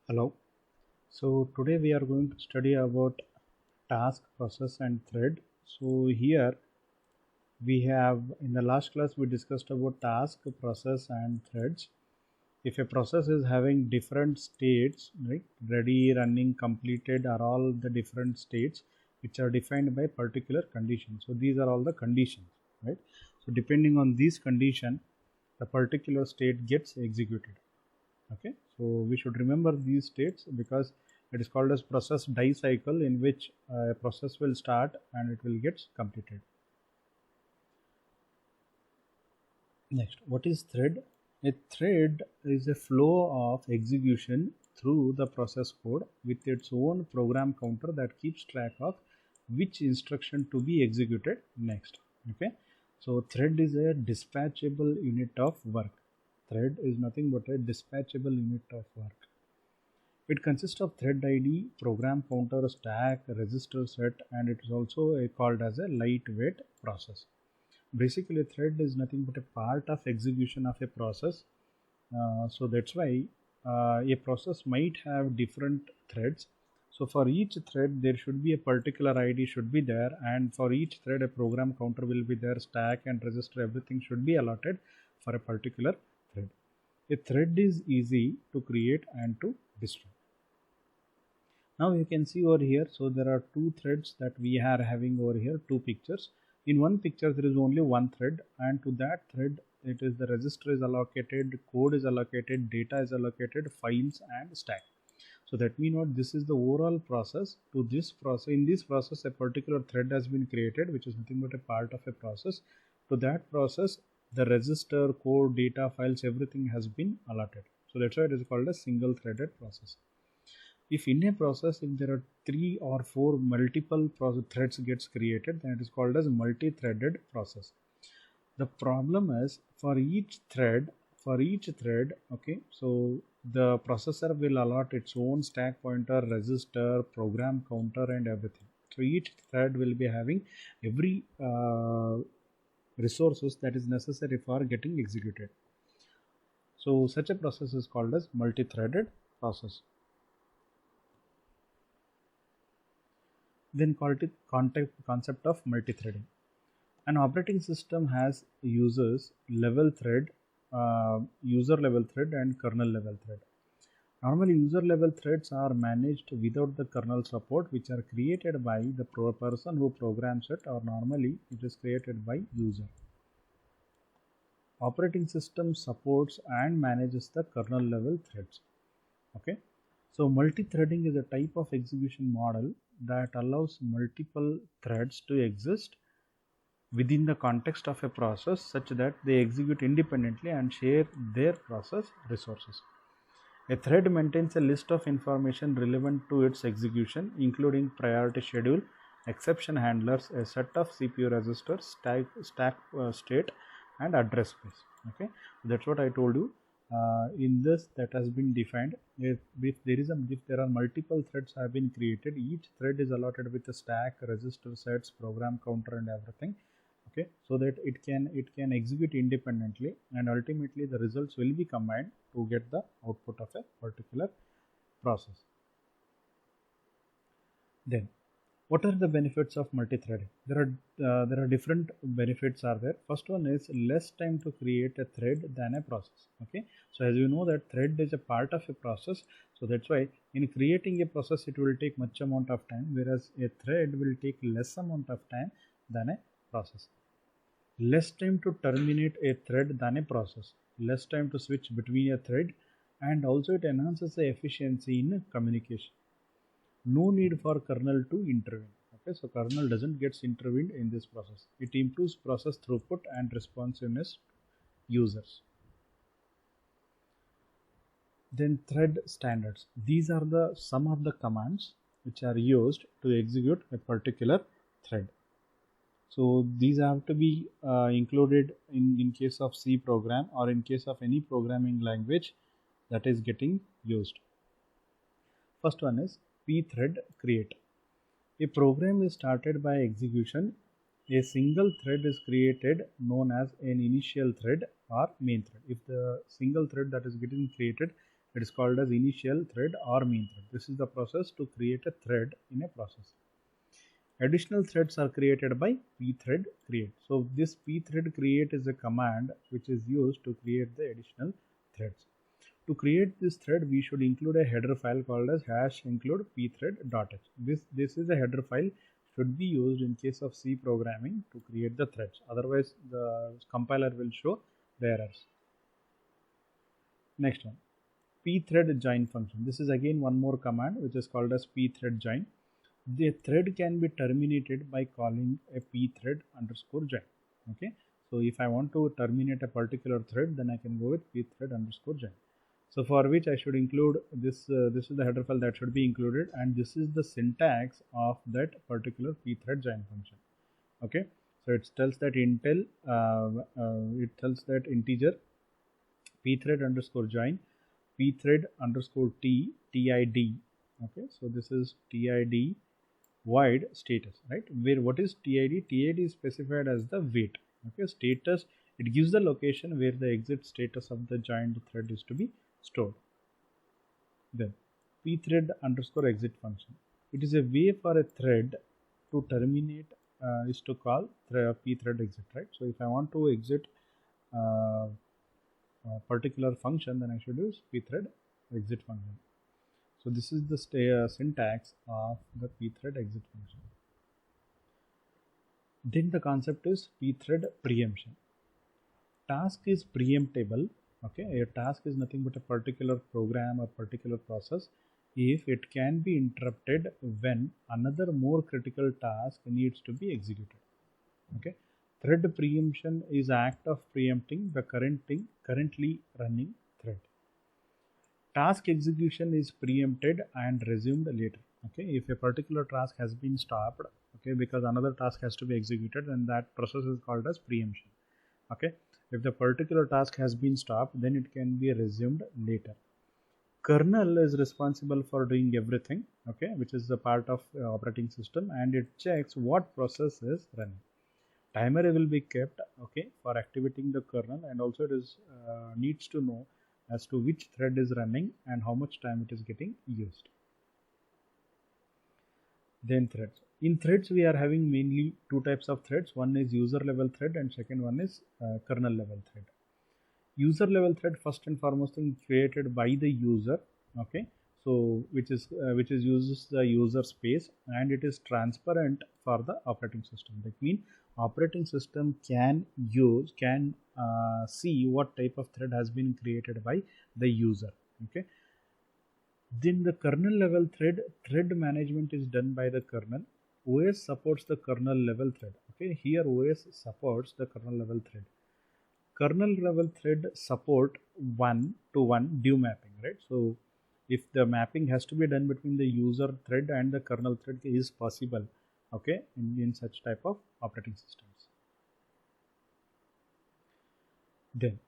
Hello. So today we are going to study about task, process and thread. So here we have in the last class we discussed about task, process and threads. If a process is having different states, right, ready, running, completed are all the different states which are defined by particular conditions. So these are all the conditions, right? So depending on these condition, the particular state gets executed. Okay, so we should remember these states because it is called as process die cycle, in which a process will start and it will get completed. Next, what is thread? A thread is a flow of execution through the process code with its own program counter that keeps track of which instruction to be executed next. Okay, so thread is a dispatchable unit of work. Thread is nothing but a dispatchable unit of work. It consists of thread ID, program counter, stack, register set, and it is also called as a lightweight process. Basically, a thread is nothing but a part of execution of a process. So that's why a process might have different threads. So for each thread, there should be a particular ID should be there, and for each thread, a program counter will be there, stack and register, everything should be allotted for a particular thread. A thread is easy to create and to destroy. Now you can see over here, so there are two threads that we are having over here, two pictures. In one picture there is only one thread, and to that thread it is the register is allocated, code is allocated, data is allocated, files and stack. So that means what, this is the overall process. To this process, in this process a particular thread has been created, which is nothing but a part of a process. To that process the register, code, data, files, everything has been allotted. So that's why it is called a single threaded process. If in a process, if there are three or four multiple threads gets created, then it is called as multi-threaded process. The problem is for each thread, okay, so the processor will allot its own stack pointer, register, program counter and everything. So each thread will be having every resources that is necessary for getting executed. So such a process is called as multi-threaded process. Then called it concept of multi-threading. An operating system has user level thread and kernel level thread. Normally user level threads are managed without the kernel support, which are created by the person who programs it, or normally it is created by user. Operating system supports and manages the kernel level threads. Okay, so multi-threading is a type of execution model that allows multiple threads to exist within the context of a process such that they execute independently and share their process resources. A thread maintains a list of information relevant to its execution, including priority schedule, exception handlers, a set of CPU registers, stack state, and address space. Okay, that's what I told you. In this, that has been defined. If there are multiple threads have been created, each thread is allotted with a stack, register sets, program counter, and everything. Okay, so that it can execute independently, and ultimately the results will be combined to get the output of a particular process. Then what are the benefits of multi-threading? There are different benefits are there. First one is less time to create a thread than a process. Okay, so as you know that thread is a part of a process, so that's why in creating a process it will take much amount of time, whereas a thread will take less amount of time than a process. Less time to terminate a thread than a process, less time to switch between a thread, and also it enhances the efficiency in communication. No need for kernel to intervene. Okay, so kernel doesn't get intervened in this process. It improves process throughput and responsiveness users. Then thread standards. These are the some of the commands which are used to execute a particular thread. So these have to be included in case of C program or in case of any programming language that is getting used. First one is pthread create. A program is started by execution. A single thread is created known as an initial thread or main thread. If the single thread that is getting created It is called as initial thread or main thread. This is the process to create a thread in a process. Additional threads are created by pthread create. So this pthread create is a command which is used to create the additional threads. To create this thread, we should include a header file called as #include pthread.h. This is a header file should be used in case of C programming to create the threads. Otherwise, the compiler will show the errors. Next one, pthread join function. This is again one more command which is called as pthread join. The thread can be terminated by calling a pthread underscore join. Okay, so if I want to terminate a particular thread, then I can go with pthread underscore join. So for which I should include this. This is the header file that should be included, and this is the syntax of that particular pthread join function. Okay, so it tells that it tells that integer pthread underscore join pthread underscore tid. Okay, so this is tid void status, right? Where what is tid? Tid is specified as the wait. Okay, status, it gives the location where the exit status of the joined thread is to be stored. Then pthread underscore exit function. It is a way for a thread to terminate is to call pthread exit, right? So if I want to exit a particular function, then I should use pthread exit function. So this is the syntax of the pthread exit function. Then the concept is pthread preemption. Task is preemptable. Okay, a task is nothing but a particular program or particular process if it can be interrupted when another more critical task needs to be executed. Okay, thread preemption is act of preempting the currently running thread. Task execution is preempted and resumed later. Okay, if a particular task has been stopped, okay, because another task has to be executed, and that process is called as preemption. Okay, if the particular task has been stopped, then it can be resumed later. Kernel is responsible for doing everything, okay, which is the part of operating system, and it checks what process is running. Timer will be kept, okay, for activating the kernel, and also it is needs to know as to which thread is running and how much time it is getting used. Then threads. In threads, we are having mainly two types of threads. One is user level thread, and second one is kernel level thread. User level thread, first and foremost thing, created by the user. Okay, so which uses the user space, and it is transparent for the operating system. That means operating system can see what type of thread has been created by the user. Okay, then the kernel level thread management is done by the kernel. OS supports the kernel level thread. Okay, here OS supports the kernel level thread. Kernel level thread support one-to-one due mapping, right? So if the mapping has to be done between the user thread and the kernel thread is possible, okay, in such type of operating systems. Then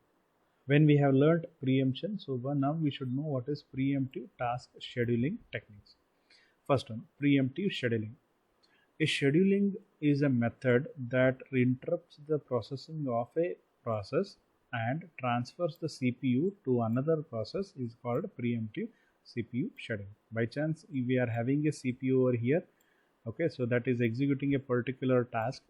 when we have learned preemption, so now we should know what is preemptive task scheduling techniques. First one, preemptive scheduling. A scheduling is a method that interrupts the processing of a process and transfers the CPU to another process is called preemptive CPU scheduling. By chance, if we are having a CPU over here, okay, so that is executing a particular task.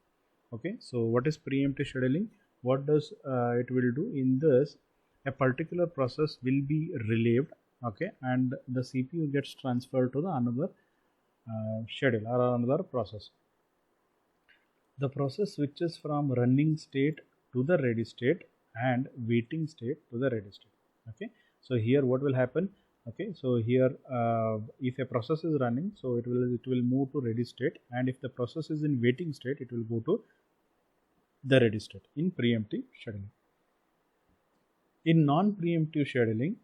Okay, so what is preemptive scheduling? What does it will do in this? A particular process will be relieved, okay, and the CPU gets transferred to the another schedule or another process. The process switches from running state to the ready state and waiting state to the ready state. Okay, so here what will happen? Okay, so here if a process is running, so it will move to ready state, and if the process is in waiting state, it will go to the ready state in preemptive scheduling. In non-preemptive scheduling,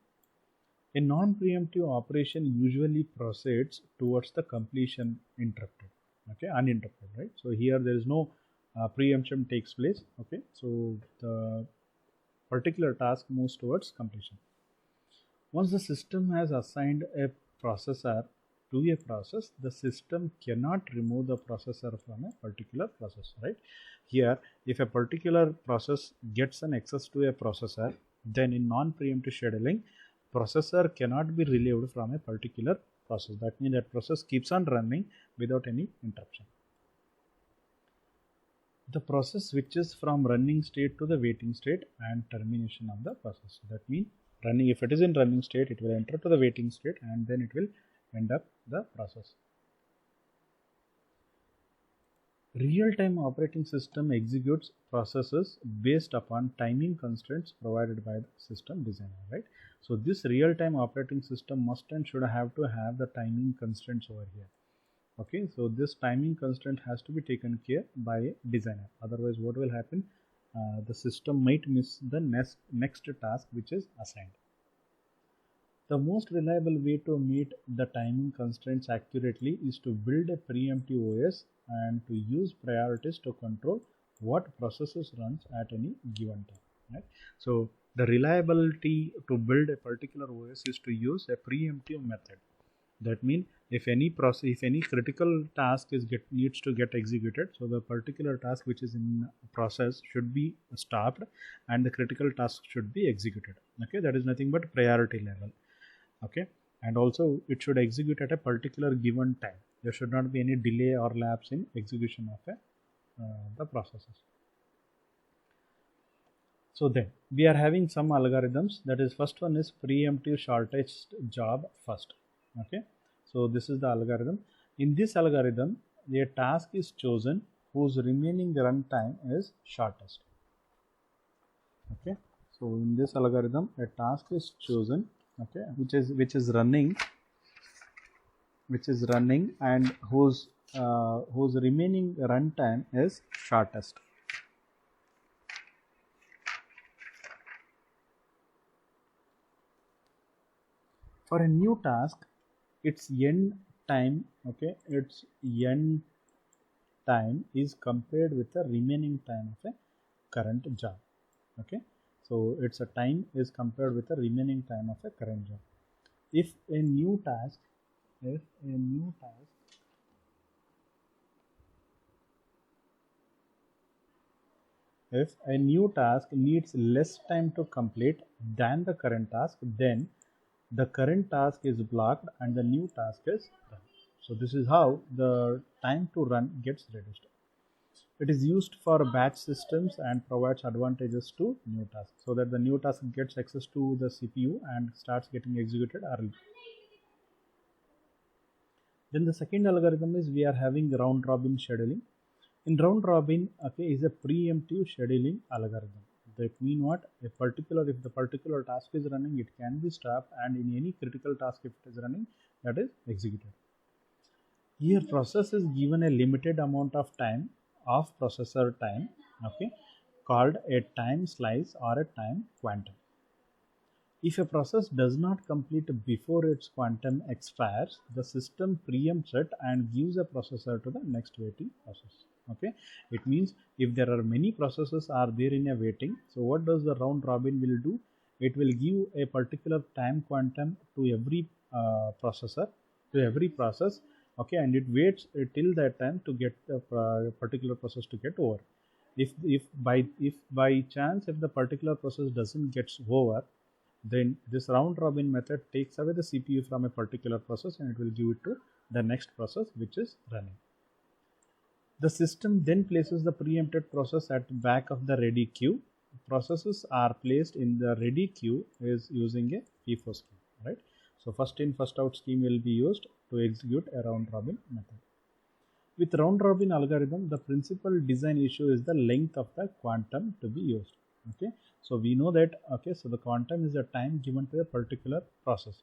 a non-preemptive operation usually proceeds towards the completion interrupted, okay, uninterrupted, right? So here there is no preemption takes place, okay, so the particular task moves towards completion. Once the system has assigned a processor to a process, the system cannot remove the processor from a particular process, right? Here, if a particular process gets an access to a processor, then in non-preemptive scheduling, processor cannot be relieved from a particular process. That means that process keeps on running without any interruption. The process switches from running state to the waiting state and termination of the process. That means running, if it is in running state, it will enter to the waiting state and then it will end up the process. Real-time operating system executes processes based upon timing constraints provided by the system designer, right? So this real-time operating system must and should have to have the timing constraints over here. Okay, so this timing constraint has to be taken care by a designer. Otherwise, what will happen? The system might miss the next task which is assigned. The most reliable way to meet the timing constraints accurately is to build a preemptive OS and to use priorities to control what processes runs at any given time. Right? So the reliability to build a particular OS is to use a preemptive method. That means if any critical task needs to get executed, so the particular task which is in process should be stopped and the critical task should be executed. Okay, that is nothing but priority level. Okay, and also it should execute at a particular given time. There should not be any delay or lapse in execution of the processes. So then we are having some algorithms. That is, first one is preemptive shortest job first. Okay, so this is the algorithm. In this algorithm, a task is chosen whose remaining runtime is shortest. Okay, so in this algorithm, a task is chosen, okay, which is running and whose remaining runtime is shortest. For a new task, its end time, okay, its end time is compared with the remaining time of a current job. Okay, so its a time is compared with the remaining time of a current job. If a new task needs less time to complete than the current task, then the current task is blocked and the new task is run. So this is how the time to run gets reduced. It is used for batch systems and provides advantages to new tasks, so that the new task gets access to the CPU and starts getting executed early. Then the second algorithm is we are having round robin scheduling. In round robin, okay, is a preemptive scheduling algorithm. That means what? If the particular task is running, it can be stopped, and in any critical task if it is running, that is executed. Here process is given a limited amount of time of processor time, okay, called a time slice or a time quantum. If a process does not complete before its quantum expires, the system preempts it and gives a processor to the next waiting process. Okay, it means if there are many processes are there in a waiting, so what does the round robin will do? It will give a particular time quantum to every processor, to every process. Okay, and it waits till that time to get a particular process to get over. If by chance if the particular process doesn't get over, then this round robin method takes away the CPU from a particular process and it will give it to the next process which is running. The system then places the preempted process at the back of the ready queue. Processes are placed in the ready queue is using a FIFO scheme, right? So first in first out scheme will be used to execute a round robin method. With round robin algorithm, the principal design issue is the length of the quantum to be used. Okay, so we know that, okay, so the quantum is the time given to a particular process.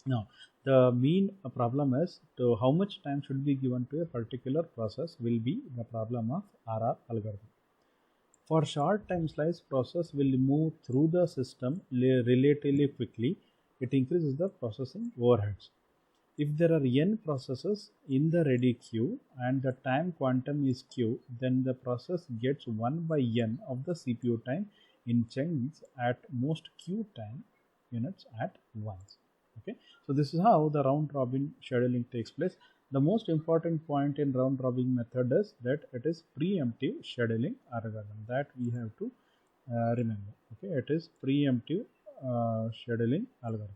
Now the main problem is to how much time should be given to a particular process will be the problem of RR algorithm. For short time slice, process will move through the system relatively quickly. It increases the processing overheads. If there are n processes in the ready queue and the time quantum is q, then the process gets 1 by n of the CPU time in chunks at most q time units at once. Okay, so this is how the round robin scheduling takes place. The most important point in round robin method is that it is preemptive scheduling algorithm, that we have to remember. Okay, it is preemptive scheduling algorithm.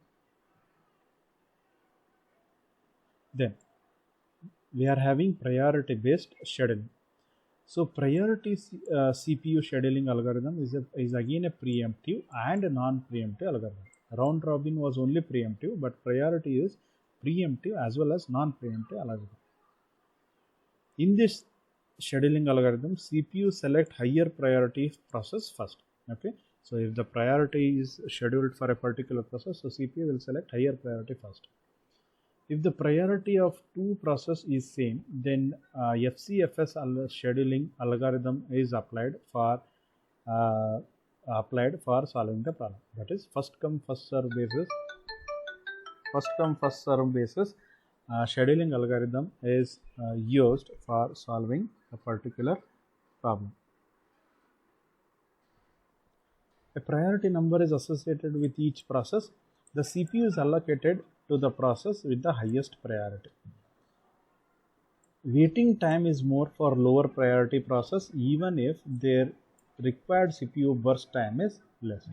Then we are having priority based scheduling. So priority CPU scheduling algorithm is again a preemptive and a non-preemptive algorithm. Round robin was only preemptive, but priority is preemptive as well as non-preemptive algorithm. In this scheduling algorithm, CPU select higher priority process first. Okay, so if the priority is scheduled for a particular process, so CPU will select higher priority first. If the priority of two processes is same, then FCFS scheduling algorithm is applied for solving the problem. That is first come first serve basis. First come first serve basis scheduling algorithm is used for solving a particular problem. A priority number is associated with each process. The CPU is allocated to the process with the highest priority. Waiting time is more for lower priority process even if their required CPU burst time is less.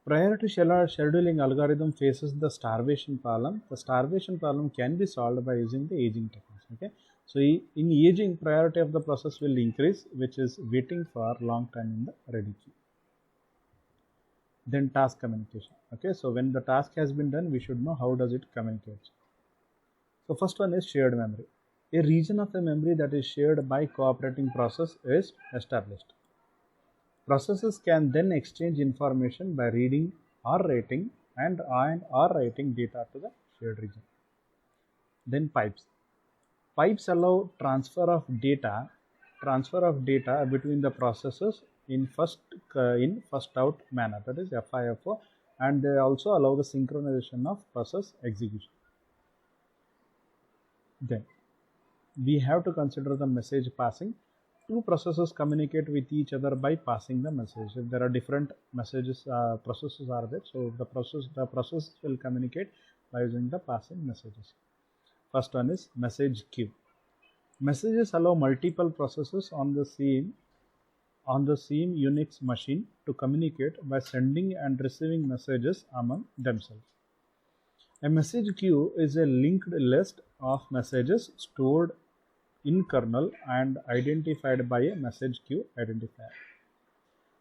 Priority scheduling algorithm faces the starvation problem. The starvation problem can be solved by using the aging techniques. Okay, so in aging, priority of the process will increase, which is waiting for long time in the ready queue. Then task communication. Okay, so when the task has been done, we should know how does it communicate. So first one is shared memory. A region of the memory that is shared by cooperating process is established. Processes can then exchange information by reading or writing or writing data to the shared region. Then pipes. Pipes allow transfer of data between the processes in first out manner, that is FIFO, and they also allow the synchronization of process execution. Then we have to consider the message passing. Two processes communicate with each other by passing the message. If there are different messages processes are there, so the process will communicate by using the passing messages. First one is message queue. Messages allow multiple processes on the same Unix machine to communicate by sending and receiving messages among themselves. A message queue is a linked list of messages stored in kernel and identified by a message queue identifier.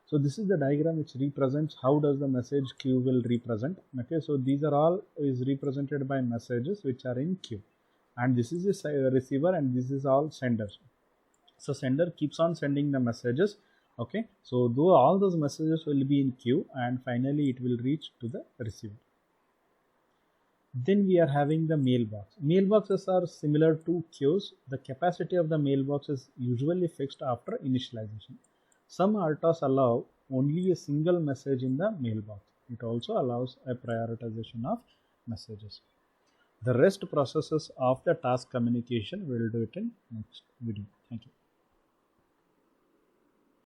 So this is the diagram which represents how does the message queue will represent. Okay, so these are all is represented by messages which are in queue, and this is a receiver and this is all senders. So sender keeps on sending the messages. Okay, so though all those messages will be in queue and finally it will reach to the receiver. Then we are having the mailbox. Mailboxes are similar to queues. The capacity of the mailbox is usually fixed after initialization. Some RTOS allow only a single message in the mailbox. It also allows a prioritization of messages. The rest processes of the task communication we will do it in next video. Thank you.